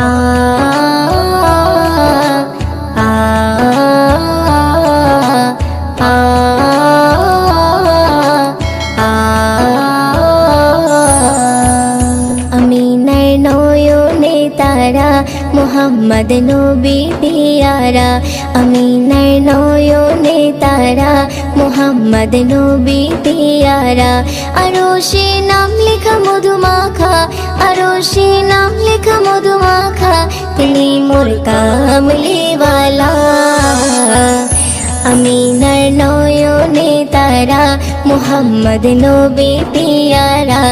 আ আ আ আমিনার নয়নে তারা মুহাম্মদ নবী পিয়ারা আমিনার নয়নে তারা মুহাম্মদ নবী পিয়ারা আরশে নাম লেখা মধুমাখা আরশে নাম লেখা মধুমাখা তিনি মোর কামলিওয়ালা আমিনার নয়নে তারা মুহাম্মদ নবী পিয়ারা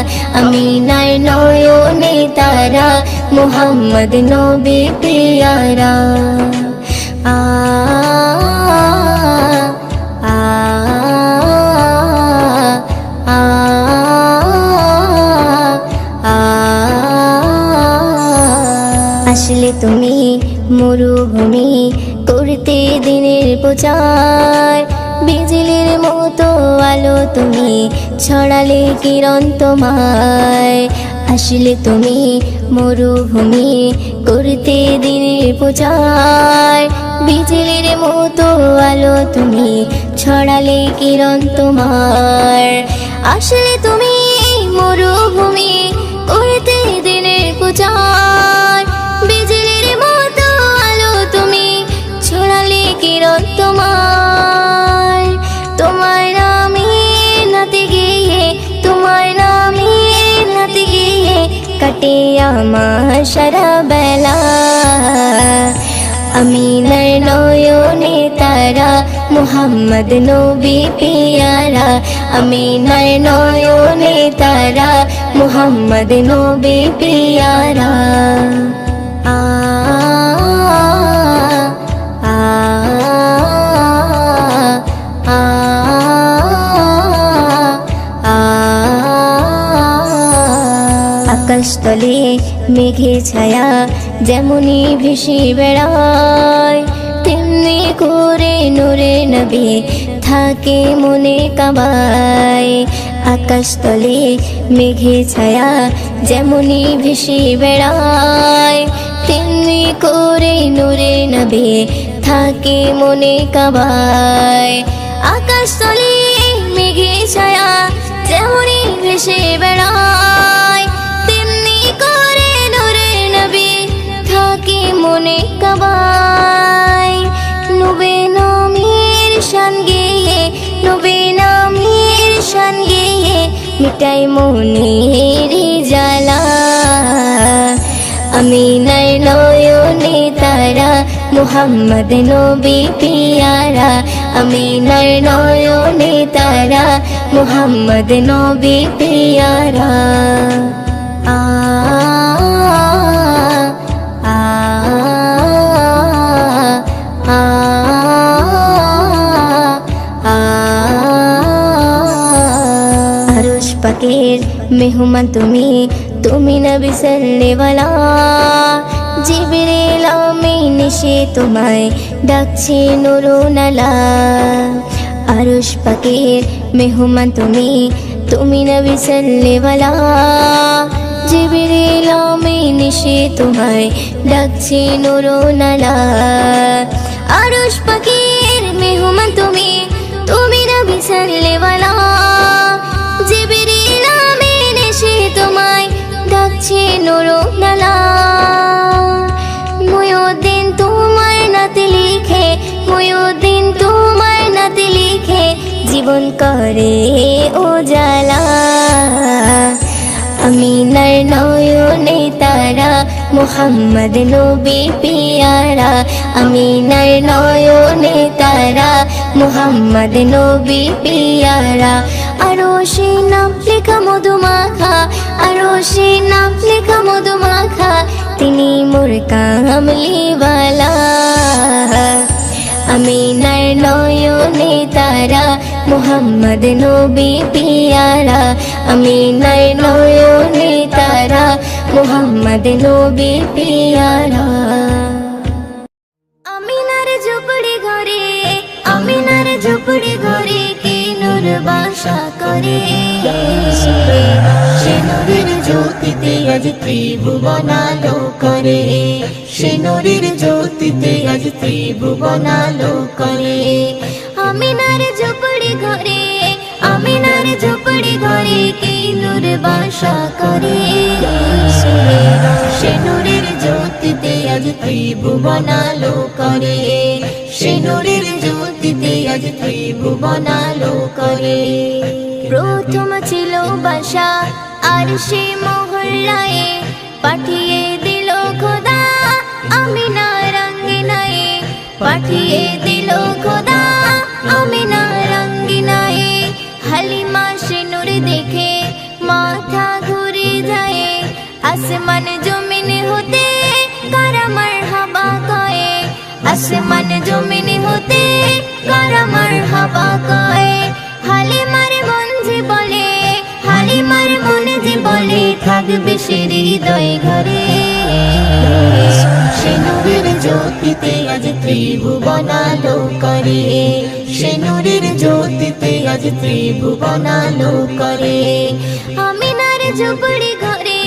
আমিনার নয়নে তারা মুহাম্মদ নবী পিয়ারা আ আ আ আ আসলে তুমি মরুভূমি করতে দিনের প্রচার বিজলির মতো আলো তুমি ছড়ালে কিরণ তোমায় আসলে তুমি মরুভূমি করতে দিনের প্রচার বিজলির মতো আলো তুমি ছড়ালে কিরণ তোমার আসলে তুমি মরুভূমি করতে দিনের প্রচার বিজলির মতো আলো তুমি ছড়ালে কিরণ তোমার তোমার নামে নাতে গিয়ে তোমার নামে নাতে গিয়ে কাটে আমার সারা বেলা আমিনার নয়নে তারা মুহাম্মদ নবী পিয়ারা আমিনার নয়নে তারা মুহাম্মদ নবী পিয়ারা আ আ আ আ আকাশতলে মেঘে ছায়া যেমনি ভেসে বেড়ায় তেমনি করে নূরে নবী থাকে মনে কাবায় আকাশতলে মেঘে ছায়া যেমনি ভেসে বেড়ায় তেমনি করে নূরে নবী থাকে মনে কাবায় আকাশতলে মেঘে ছায়া যেমনি ভেসে বেড়ায় তেমনি করে নূরে নবী থাকে মনে কাবায় নবী নামের শান গেয়ে নবী নামের শান গেয়ে মিটাই মনের জ্বালা আমিনার নয়নে তারা মুহাম্মদ নবী পিয়ারা আমিনার নয়নে তারা মুহাম্মদ নবী পিয়ারা আ আ আ আ আরশ পাকের মেহমান তুমি তুমি নবী সাল্লেওয়ালা জিবরিল আমিন সে তোমায় ডাকছে নুরুনালা আরশ পাকের মেহমান তুমি তুমি নবী সাল্লেওয়ালা জিবরিল আমিন সে তোমায় ডাকছে নুরুনালা আরশ পাকের মেহমান তুমি তুমি নবী সাল্লেওয়ালা জিবরিল আমিন সে তোমায় ডাকছে নুরুনালা মুয়ুদ্দিন তোমার নাতে লিখে মুয়ুদ্দিন তোমার নাতে লিখে জীবন করে উজালা আমিনার নয়নে তারা মুহাম্মদ নবী পিয়ারা আমিনার নয়নে তারা মুহাম্মদ নবী পিয়ারা আরশে নাম লেখা মধুমাখা আরশে নাম লেখা মধুমাখা তিনি মোর কামলিওয়ালা আমিনার নয়নে তারা মুহাম্মদ নবী পিয়ারা আমিনার নয়নে তারা মুহাম্মদ নবী পিয়ারা আমিনার ঝুপড়ি ঘরে কে নূর বাসা করে সে নূরের জ্যোতিতে আজ ত্রিভুবন আলো করে সে নূরের জ্যোতিতে আজ ত্রিভুবন আলো করে। আমিনার ঝুপড়ি ঘরে, আমিনার ঝুপড়ি ঘরে কে নূর বাসা করে। সে নূরের জ্যোতিতে আজ ত্রিভুবন আলো করে। সে নূরের জ্যোতিতে আজ ত্রিভুবন আলো করে। প্রথম ছিল বাসা আর সে মহল্লায়, পাঠিয়ে দিল খোদা আমিনার আঙ্গিনায়, পাঠিয়ে দিল খোদা আমিনার আঙ্গিনায়। হালিমা সে নূর দেখে মাথা ঘুরে যায়, আসমান জমিন হতে কারা মারহাবা কয়, আসমান জমিন হতে কারা মারহাবা কয়। হালিমার মন যে বলে, হালিমার মন যে বলে থাকবে সে হৃদয় ঘরে। সে নূরের জ্যোতিতে আজ ত্রিভুবন আলো করে। সে নূরের জ্যোতিতে আজ ত্রিভুবন আলো করে। আমিনার ঝুপড়ি ঘরে,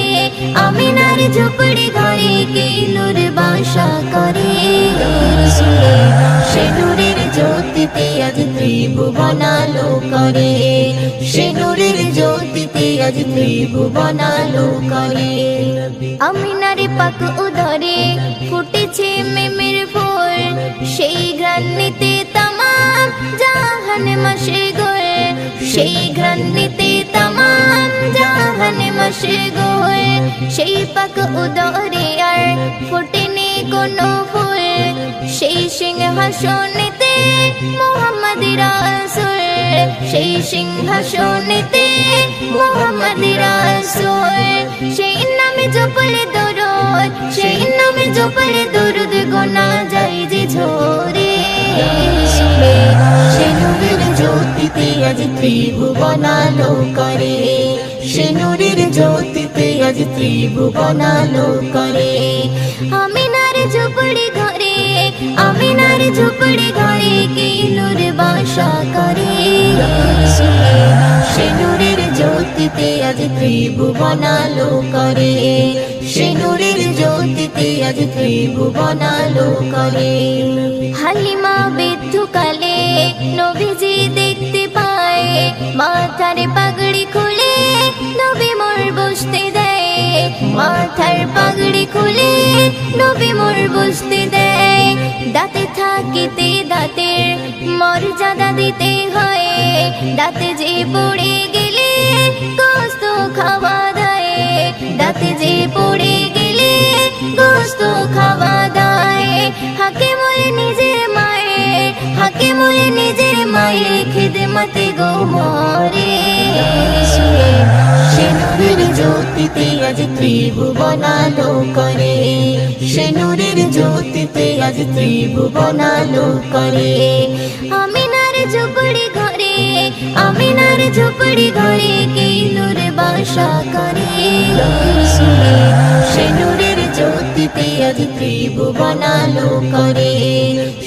আমিনার ঝুপড়ি ঘরে কে নূর বাসা করে। সে নূরের জ্যোতিতে আজ ত্রিভুবন আলো করে। সে নূরের জ্যোতিতে আজ ত্রিভুবন আলো করে। আমিনার পাক উদরে ফুটেছে মেমের ফুল, সেই ঘ্রাণিতে তামাম জাহান মশগুল, সেই ঘ্রাণিতে তামাম জাহান মশগুল। সেই পাক উদরে আর ফুটেনি কোনো ফুল, সেই সিংহাসনেতে মুহাম্মদ রাসূল, সেই সিংহাসনেতে মুহাম্মদ রাসূল। সেই নামে জপলে দরুদ, সেই নামে জপলে দরুদ গোনা যায় যে ঝরে। সে নূরের জ্যোতিতে আজ ত্রিভুবন আলো করে। সে নূরের জ্যোতিতে আজ ত্রিভুবন আলো করে। আমিনার ঝুপড়ি ঘরে, আমিনার ঝুপড়ি ঘরে কে নূর বাসা করে। সে নূরের জ্যোতিতে আজ ত্রিভুবন আলো করে। সে নূরের জ্যোতিতে আজ ত্রিভুবন আলো করে। হালিমা বৃদ্ধকালে নবীজি দেখতে পায়, মাথার পাগড়ি খুলে নবী মোর বসতে দেয়, মাথার পাগড়ি খুলে নবী মোর বসতে দেয়। দাঁতে থাকিতে দাঁতের মর্যাদা দিতে হয়, দাঁতে যে পড়ে গেলে গোস্ত খাওয়া দেয়, দাঁতে যে পড়ে গেলে গোস্ত খাওয়া দেয়। হাকে বলে নিজের মায়ের, হাকে বলে নিজের মায়ের খিদমতে গো মরে। সে নূরের জ্যোতিতে আজ ত্রিভুবন আলো করে। সে নূরের জ্যোতিতে আজ ত্রিভুবন আলো করে। আমিনার ঝুপড়ি ঘরে, আমিনার ঝুপড়ি ঘরে কে নূর বাসা করে। সে নূরের জ্যোতিতে আজ ত্রিভুবন আলো করে।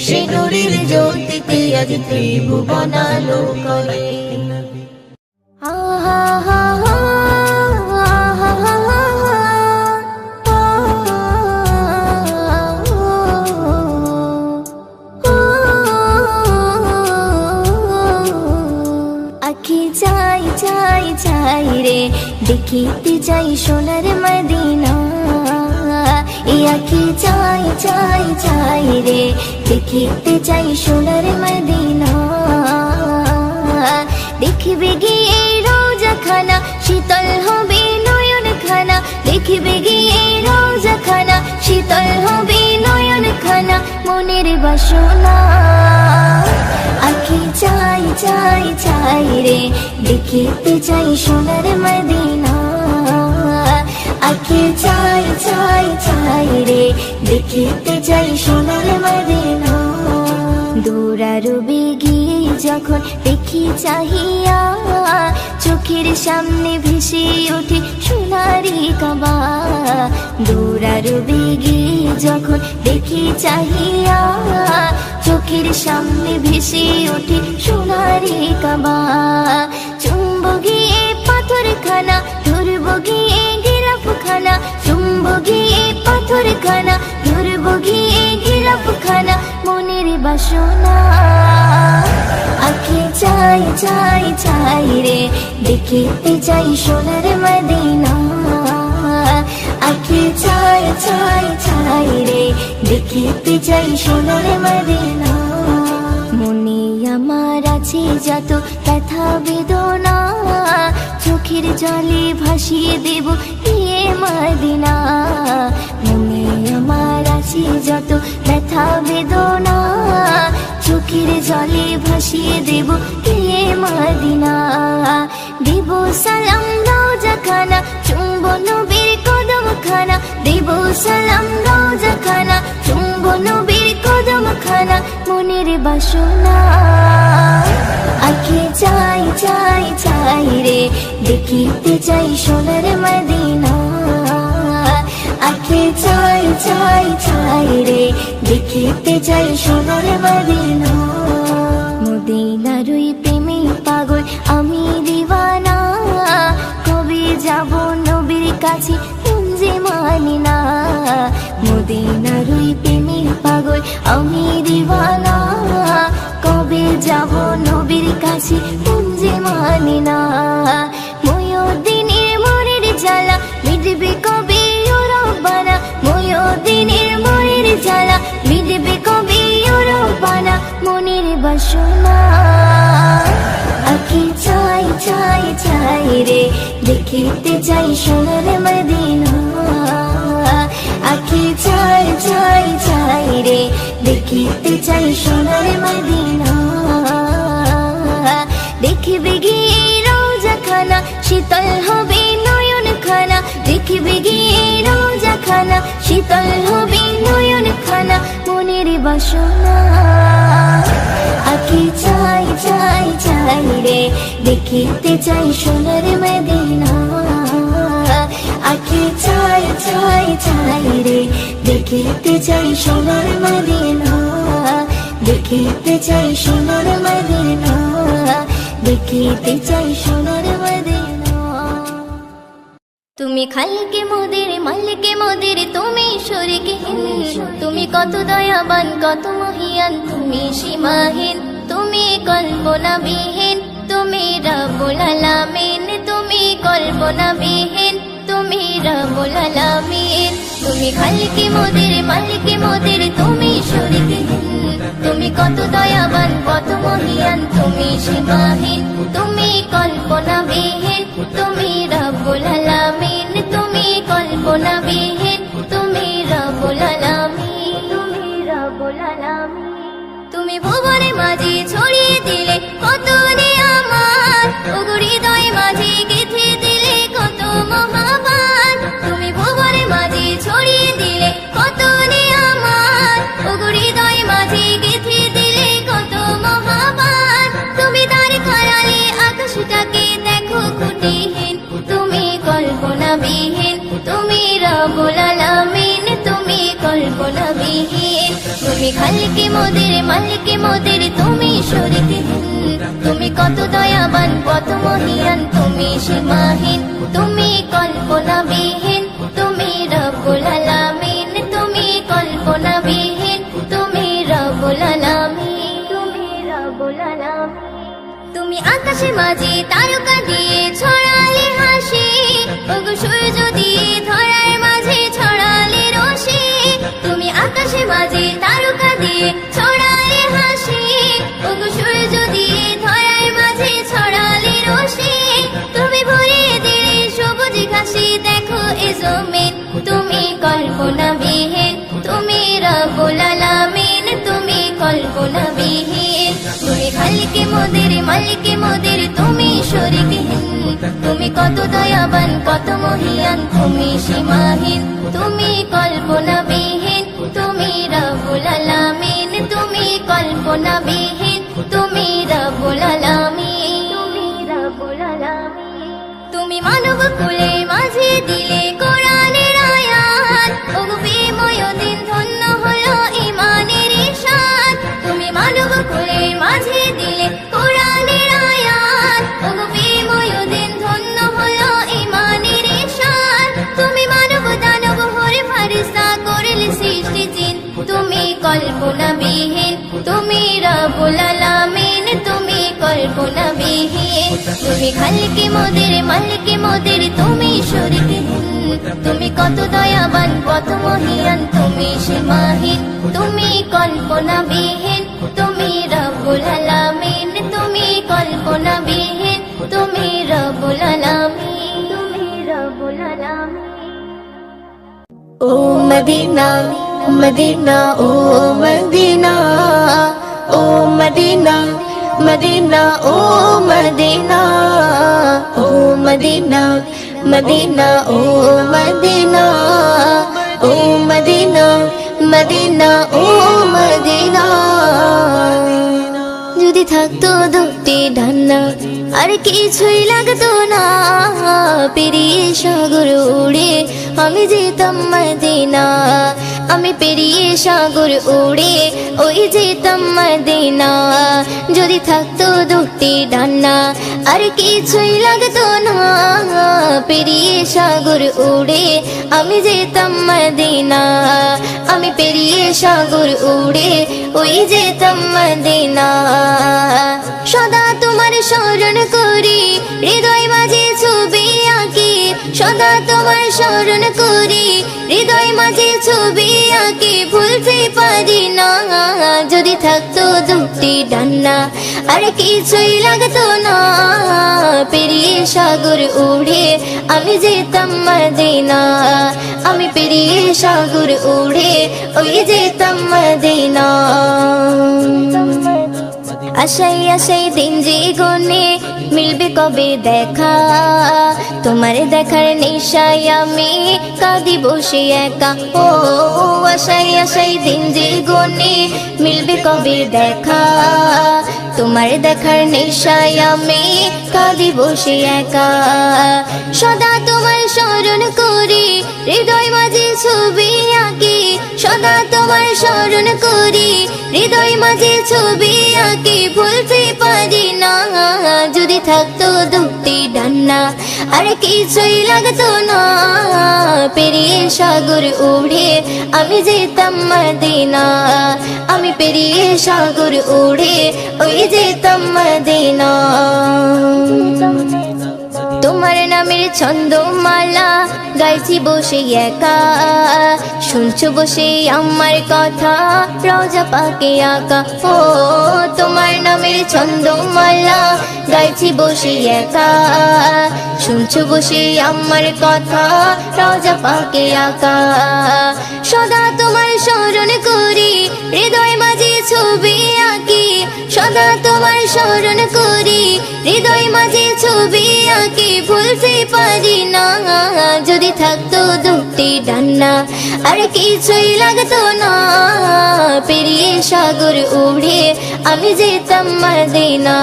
সে নূরের জ্যোতিতে আজ ত্রিভুবন আলো করে। আহা হা হা, আহা হা হা, আখি চাই চাই চাই রে দেখিতে চাই সোনার মদিনা। এই আখি চাই চাই চাই রে দেখিতে চাই সোনার মদিনা। দেখবে গিয়ে রোজা খানা শীতল হবে নয়ন খানা, দেখবে গিয়ে রোজা খানা শীতল হবে নয়ন খানা। মনের বাসনা আখি চাই চাই চাই রে দেখিতে চাই সোনার মদিনা। আখি চাই চাই চাই রে দেখিতে চাই সোনার মদিনা। দৌড়ারবে গিয়ে যখন দেখি চাহিয়া, চোখের সামনে ভেসে ওঠে সোনারি কাবা। দৌড়ারবে গিয়ে যখন দেখি চাহিয়া, চোখের সামনে ভেসে ওঠে সোনারি কাবা। চুম্ব গিয়ে পাথর খানা, ধরব গিয়ে গিরাফ খানা, চুম্ব গিয়ে পাথর খানা, ধরব করবো ঘিয়ে গিলাপখানা মনের বাসনা। আঁখি চাই চাই চাই রে দেখিতে চাই সোনার মদিনা। আঁখি চাই চাই চাই রে দেখিতে চাই সোনার মদিনা। মনে আমার আছে যত ব্যথা বেদনা, চোখের জলে ভাসিয়ে দেব গিয়ে মদিনা। মনে আমার আছে যত ব্যথা বেদনা, চোখের জলে ভাসিয়ে দেব গিয়ে মদিনা। দেব সালাম রওজাখানা, চুম্বো নবীর কদমখানা। দেব সালাম রওজাখানা, চুম্বো নবীর কদমখানা মনের বাসনা। আঁখি চাই চাই চাই রে দেখিতে চাই সোনার মদিনা। আঁখি চাই চাই চাই রে দেখিতে চাই সোনার মদিনা। মদিনার ওই প্রেমে পাগল আমি দিওয়ানা, কবে যাব নবীর কাছে যে মানি না। মদিনার ওই প্রেমে পাগল আমি দিওয়ানা, কবে যাব নবীর কাছে যে মানি না। ময়ূরদিনের মনের জ্বালা মিটবে কবে ও রব্বানা। ময়ূরদিনের মনের জ্বালা মিটবে কবে ও রব্বানা মনের বাসনা। আঁখি চাই চাই চাই রে দেখিতে চাই সোনার মদিনা। আঁখি চাই চাই চাই রে দেখিতে চাই সোনার মদিনা। দেখিবে গিয়ে রওজাখানা শীতল হবে নয়ন খানা। দেখিবে গিয়ে রওজাখানা শীতল হবে নয়ন খানা মনের বাসনা। আঁখি চাই চাই চাই রে দেখিতে চাই সোনার মদিনা। আঁখি চাই চাই চাই রে দেখিতে চাই সোনার মদিনা। দেখিতে চাই সোনার মদিনা। দেখিতে চাই সোনার মদিনা। তুমি খালিকে মোদের মালিকে মোদের তুমি শরীকহীন। তুমি কত দয়াবান কত মহিয়ান তুমি সীমাহীন। তুমি কল্পনাবিহীন তুমি রব্বুল আলামিন। তুমি কল্পনাবিহীন তুমি রব্বুল আলামিন। তুমি খালিকে মোদের মালিকে মোদের তুমি শরীকহীন। তুমি কত দয়াবান কত মহিয়ান তুমি সীমাহীন। তুমি কল্পনাবিহীন তুমি রব্বুল আলামিন। তুমি কল্পনাবিহীন তুমি রব্বুল আলামিন। তুমি রব্বুল আলামিন। তুমি ভুবনে মাঝে ছড়িয়ে দিলে কত নিয়ামত, ওগো হৃদয় মাঝে গেঁথে দিলে কত মহাবান। তুমি ভুবনে মাঝে ছড়িয়ে দিলে কত নিয়ামত, ওগো হৃদয় মাঝে গেঁথে দিলে কত মহাবান। তুমি তার খেয়ালে আকাশটাকে দেখো খুঁটিহীন। তুমি কল্পনাবিহীন তুমি রব্বুল আলামিন। তুমি কল্পনাবিহীন। তুমি খালিকে মোদের মালিকে মোদের তুমি শরীকহীন। তুমি কত দয়াবান কত মহিয়ান তুমি সীমাহীন। তুমি কল্পনাবিহীন তুমি রব্বুল আলামিন। তুমি কল্পনাবিহীন তুমি রব্বুল আলামিন। তুমি রব্বুল আলামিন। তুমি আকাশে মাঝে তারকা দিয়ে ছড়ালে হাসি, ওগো সূর্য দিয়ে ধরার মাঝে ছড়ালে রশি। তুমি আকাশে মাঝে তারকা দিয়ে ছড়ালে হাসি, ওগো সূর্য দিয়ে ধরার মাঝে ছড়ালে রশি। তুমি ভরিয়ে দিলে সবুজ ঘাসে দেখো এ জমিন। তুমি কল্পনাবিহীন তুমি রব্বুল আলামিন। তুমি কল্পনাবিহীন। তুমি খালিকে মোদের মালিকে মোদের তুমি শরীকহীন। তুমি কত দয়াবান কত মহিয়ান তুমি সীমাহীন। তুমি কল্পনাবিহীন তুমি রব্বুল আলামিন। তুমি কল্পনাবিহীন তুমি রব্বুল আলামিন। তুমি রব্বুল আলামিন। তুমি মানব কুলে মাঝে দিলে কোরআনের আয়াত, ওগো বিময় দিন ধন্য হলো ঈমানের শান। তুমি মানব কুলে মাঝে দিলে কোরআনের আয়াত, ওগো বিময় দিন ধন্য হলো ঈমানের শান। তুমি মানব দানব হরে ফারিস্তা করলে সৃষ্টি জিন। তুমি কল্পনাবিহীন, তুমি রব্বুল আলামিন, তুমি কল্পনাবিহীন। তুমি খালিকে মোদের, মালিকে মোদের, তুমি শরীকে, তুমি কত দয়াবান, কত মহিয়ান, তুমি সীমাহীন। তুমি কল্পনাবিহীন, তুমি রব্বুল আলামিন, তুমি কল্পনাবিহীন, তুমি রব্বুল আলামিন, তুমি রব্বুল আলামিন। ও মদিনা মদিনা, ও মদিনা, ও মদিনা মদিনা, ও মদিনা, ও মদিনা মদিনা, ও মদিনা, ও মদিনা মদিনা, ও মদিনা। যদি থাকতো দুটি ডান্না আর কিছুই লাগতো না, পেরিয়ে সাগর উড়ে আমি যেতাম মদিনা। আমি পেরিয়ে সাগর উড়ে ওই যেতাম মদিনা। যদি থাকতো দুটি ডান্না আর কিছুই লাগতো না, পেরিয়ে সাগর উড়ে আমি যেতাম মদিনা। আমি পেরিয়ে সাগর উড়ে ওই যেতাম মদিনা। সদা তোমার স্মরণ করি, হৃদয় মাঝে ছবি আঁকি, সদা তোমার স্মরণ করি, হৃদয় মাঝে ছবি আঁকি, ভুলতে পারি না। যদি থাকতো দুটি ডান্না আর কিছুই লাগতো না, পেরিয়ে সাগর উড়ে আমি যেতাম মদিনা। আমি পেরিয়ে সাগর উড়ে ওই যেতাম মদিনা। আশাই আশাই দিন যে গনে মিলবে কবে দেখা, তোমার দেখার নেশায় আমি কাঁদি বসে একা। ও আশাই আশাই দিন যে গনে মিলবে কবে দেখা, তোমার দেখার নেশায় আমি কাঁদি বসে একা। সদা তোমার স্মরণ করি, হৃদয় মাঝে ছবি আঁকি, সদা তোমার স্মরণ করি, হৃদয় মাঝে ছবি আঁকি, ভুলতে পারি না। যদি থাকতো দুটি ডান্না আর কিছুই লাগতো না, পেরিয়ে সাগর উড়ে আমি যেতাম মদিনা। আমি পেরিয়ে সাগর উড়ে ওই যেতাম মদিনা। তোমার নামের ছন্দমালা গাইছি বসে একা, শুনছো বসে আমার কথা রওজা পাকে আঁকা। ও তোমার নামের ছন্দমালা গাইছি বসে একা, শুনছো বসে আমার কথা রওজা পাকে আঁকা। সদা তোমার স্মরণ করি, হৃদয় মাঝে ছবি আঁকি, সদা তোমার স্মরণ করি, হৃদয় মাঝে ছবি আঁকি, ভুলতে পারি না। যদি থাকতো দুটি ডান্না আর কিছুই লাগতো না, পেরিয়ে সাগর উড়ে আমি যেতাম মদিনা।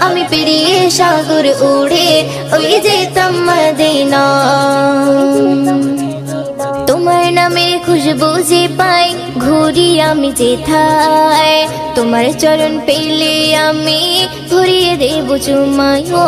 আমি পেরিয়ে সাগর উড়ে ওই যেতাম মদিনা। তোমার নামের খুশবু যে পাই ঘুরি আমি যেথায়, তোমার চরণ পেলে আমি ঘুরিয়ে দেব চুমাই। ও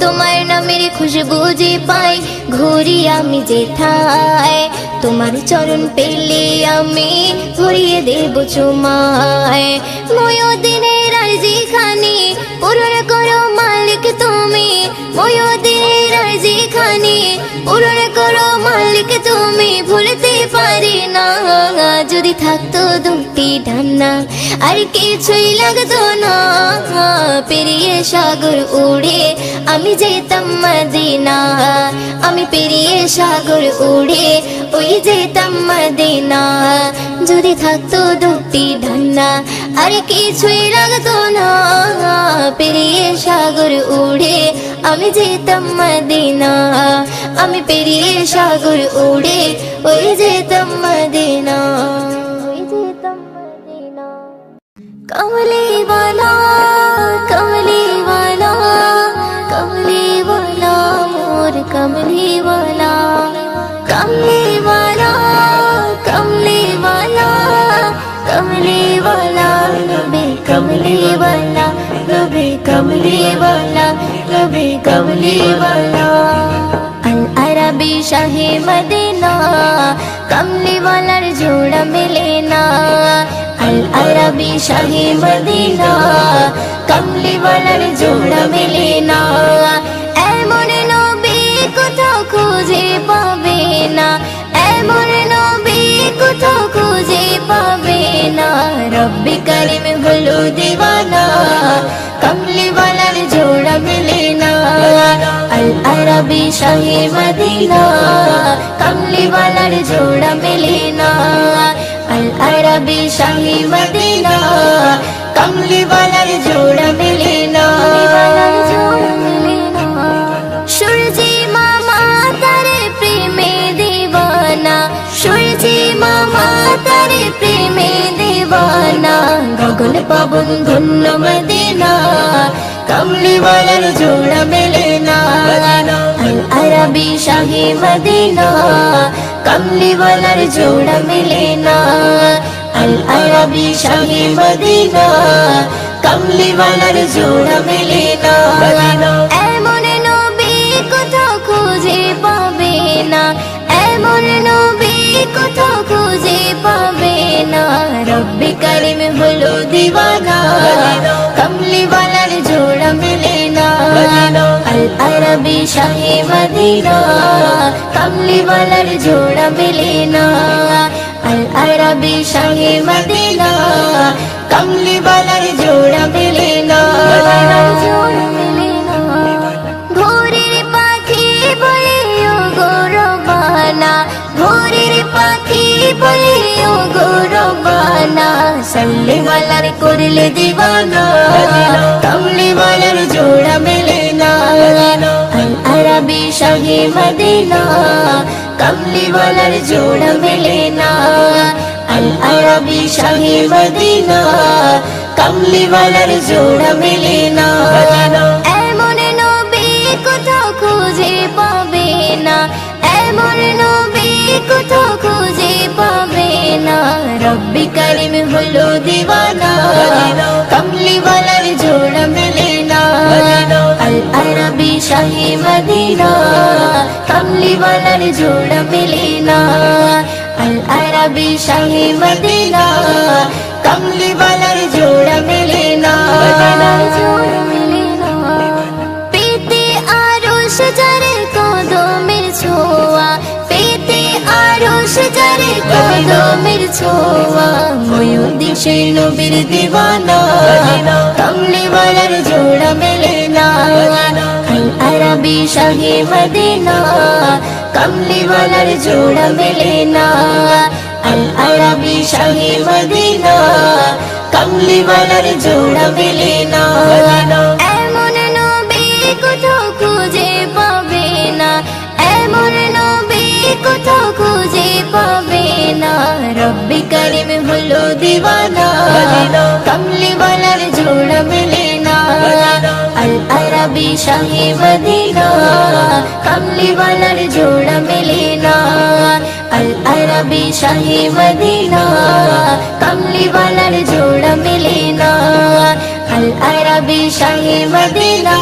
তোমার নামের খুশবু যে পাই ঘুরি আমি যেথায়, তোমার চরণ পেলে আমি ঘুরিয়ে দেব চুমায়। ময়দিনের আরজি খানি পূরণ করো মালিক তুমি, ময়দিনের আরজি খানি পূরণ করো মালিক তুমি, ভুলতে পারি না। যদি থাকতো দুটি ডান্না আর কিছুই লাগতো না, পেরিয়ে সাগর উড়ে আমি যেতাম মদিনা। আমি পেরিয়ে সাগর উড়ে ওই যেতাম মদিনা। যদি থাকতো দুটি ডান্না আর কিছুই লাগতো না, পেরিয়ে সাগর উড়ে আমি যেতাম মদিনা। আমি পেরিয়ে সাগর উড়ে ওই যেতাম মদিনা, ওই যেতাম মদিনা। কমলি वाला, कमली वाला, कमली वाला, मोर कमली वाला, कमली वाला, कमली वाला, कमली वाला, नबी कमली वाला, नबी कमली वाला, नबी कमली वाला। अल अरबी शाहे मदीना, कमली वालार जोड़ा मिले ना। শাহে মদিনা কমলি ওয়ালার জোড়া মেলে না এমন নবী কোথাও খুঁজে পাবে না এমন নবী কোথাও খুঁজে পাবে না রব্বি করিম হলো দিওয়ানা কমলি ওয়ালার জোড়া মেলে না আল আরবি শাহে মদিনা কমলি ওয়ালার জোড়া মেলে না আল আরবি শাহে মদিনা কমলি ওয়ালার জোড়া মেলে না সূর্যি মামা তারে প্রেমে দিওয়ানা সূর্যি মামা তারে প্রেমে দিওয়ানা গগন পবন ধন্য মদিনা কমলি ওয়ালার জোড়া মেলে না আল আরবি শাহে মদিনা কমলি ওয়ালার জোড়া মেলে না আল আরবি শাহে মদিনা কমলি ওয়ালার জোড়া মেলে না এমন নবী কোথাও খুঁজে পাবে না এমন নবী কোথাও খুঁজে পাবে না রব্বি করিম হলো দিওয়ানা কমলি ওয়ালার জোড়া মেলে না আল আরবি শাহে মদিনা কমলি ওয়ালার জোড়া মেলে না আল আরবি শাহে মদিনা কমলি ওয়ালার জোড়া মেলে না ভোরের পাখি বলে ও গৌরবানা ভোরের পাখি বলে ও গৌরবানা সাল্লি ওয়ালার করলে দিওয়ানা কমলি ওয়ালার জোড়া মেলে না আল আরবি শাহে মদিনা কমলি ওয়ালার জোড়া মেলে না আল আরবি শাহে মদিনা কমলি ওয়ালার জোড়া মেলে না এমন নবী কোথাও খুঁজে পাবে না এমন নবী কোথাও খুঁজে পাবে না রব্বি করিম হলো দিওয়ানা কমলি ওয়ালার জোড়া মেলে না আল আরবি শাহে মদিনা কমলি ওয়ালার জোড়া মেলে না আল আরবি শাহে মদিনা কমলি ওয়ালার জোড়া মেলে না পেতে আরশ যারে কদমের ছোঁয়া পেতে আরশ যারে কদমের ছোঁয়া ময়ূরদিন সেই নবীর দিওয়ানা কমলি ওয়ালার জোড়া মেলে না আল আরবি শাহে মদিনা কমলি ওয়ালার জোড়া মেলে না আল আরবি শাহে মদিনা কমলি ওয়ালার জোড়া মেলে না এমন নবী কোথাও খুঁজে পাবে না এমন নবী কোথাও খুঁজে পাবে না রব্বি করিম হলো দিওয়ানা কমলি ওয়ালার জোড়া মেলে না আল আরবি শাহে মদিনা কমলি ওয়ালার জোড়া মেলে না আল আরবি শাহে মদিনা কমলি ওয়ালার জোড়া মেলে না আল আরবি শাহে মদিনা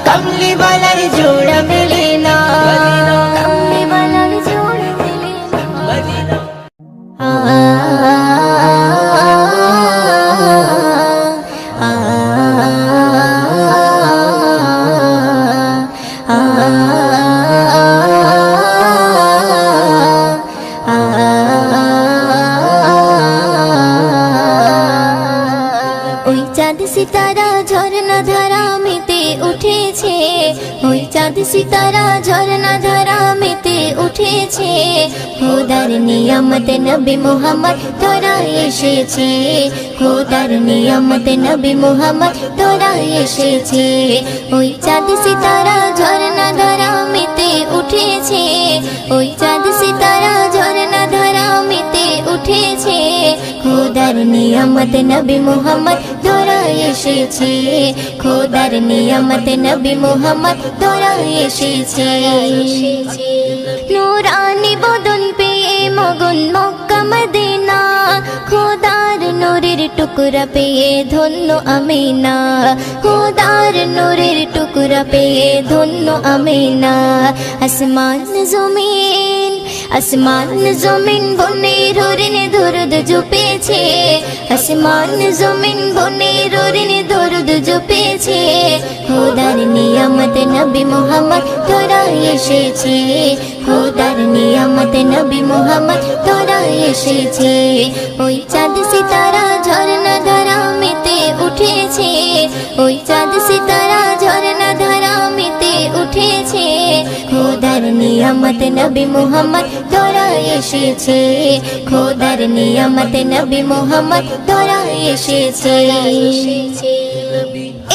কমলি ওয়ালার জোড়া মেলে না কমলি ওয়ালার জোড়া মেলে না ওই চাঁদ সিতারা ঝরনা ধারা মেতে উঠেছে ওই চাঁদ সিতারা ঝরনা ধারা মেতে উঠেছে খোদার নিয়ামত নবী মুহাম্মদ তোরা এসেছে খোদার নিয়ামত নবী মুহাম্মদ তোরা এসেছে ওই চাঁদ সিতারা ঝরনা ধারা মেতে উঠেছে ওই চাঁদ সিতারা ঝরনা ধারা মেতে উঠেছে খোদার নিয়ামত নবী মুহাম্মদ তোরা এসেছে খোদার নিয়ামত নবী মুহাম্মদ তোরা এসেছে নূরানি বদন পেয়ে মগন মক্কা মদিনা খোদার নূরের টুকরা পেয়ে ধন্য আমিনা খোদার নূরের টুকরা পেয়ে ধন্য আমিনা আসমান জমিন বনে হরিণ দুরুদ জুপেছে আসমান জমিন বনের ঋণে দরুদ জুপেছে খোদার নিয়ামত নবী মুহাম্মদ তোরা এসেছে খোদার নিয়ামত নবী মুহাম্মদ তোরা এসেছে ওই চাঁদ সিতারা ঝরনা ধারা মেতে উঠেছে ওই চাঁদ সিতারা ঝরনা ধারা মেতে উঠেছে খোদার নিয়ামত নবী মুহাম্মদ তোরা এসেছে খোদার নিয়ামত নবী মুহাম্মদ তোরা এসেছে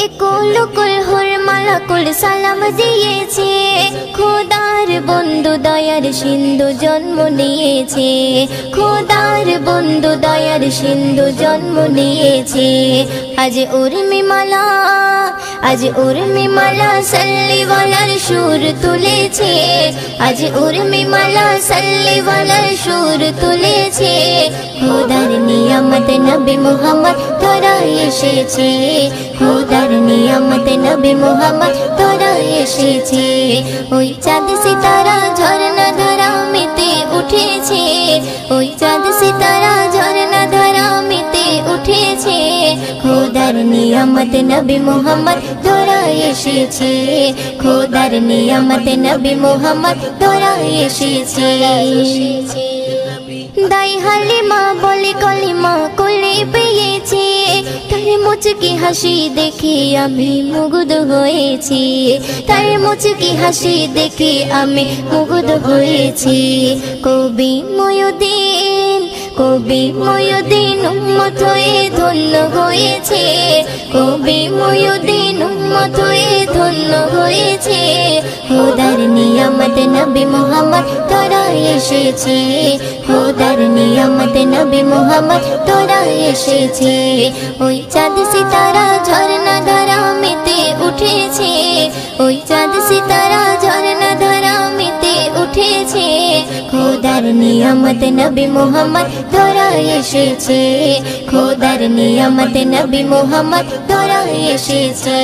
একুল কুল হুর মালাকুল সালাম দিয়েছে খোদার বন্ধু দয়ার সিন্ধু জন্ম নিয়েছে খোদার বন্ধু দয়ার সিন্ধু জন্ম নিয়েছে আজ উর্মিমালা আজ উর্মিমালা সাল্লিওয়ালার সুর তুলেছে আজ উর্মিমালা সাল্লিওয়ালার সুর তুলেছে খোদার নিয়ামত নবী মুহাম্মদ তোরা এসেছে খোদার নিয়ামত নবী মুহাম্মদ তোরা এসেছে ওই চাঁদ সিতারা ঝরনা ধারা মেতে উঠেছে ওই চাঁদ সিতারা ঝরনা ধারা মেতে উঠেছে খোদার নিয়ামত নবী মুহাম্মদ তোরা এসেছে খোদার নিয়ামত নবী মুহাম্মদ তোরা এসেছে দাই হালিমা বলে কলিমা কোলে পেয়েছে তার মুচকি হাসি দেখে আমি মুগ্ধ হয়েছি তার মুচকি হাসি দেখে আমি মুগ্ধ হয়েছি কবি ময়ুদ্দিন উম্মত হয়ে ধন্য হয়েছে কবি ময়ুদ্দিন উম্মত হয়ে ধন্য হয়েছে খোদার নিয়ামত নবী মুহাম্মদ তোরা এসেছে খোদার নিয়ামত নবী মুহাম্মদ তোরা এসেছে ওই চাঁদ সিতারা ঝরনা ধারা মেতে উঠেছে ওই চাঁদ সিতারা ঝরনা ধারা মেতে উঠেছে খোদার নিয়ামত নবী মুহাম্মদ তোরা এসেছে খোদার নিয়ামত নবী মুহাম্মদ তোরা এসেছে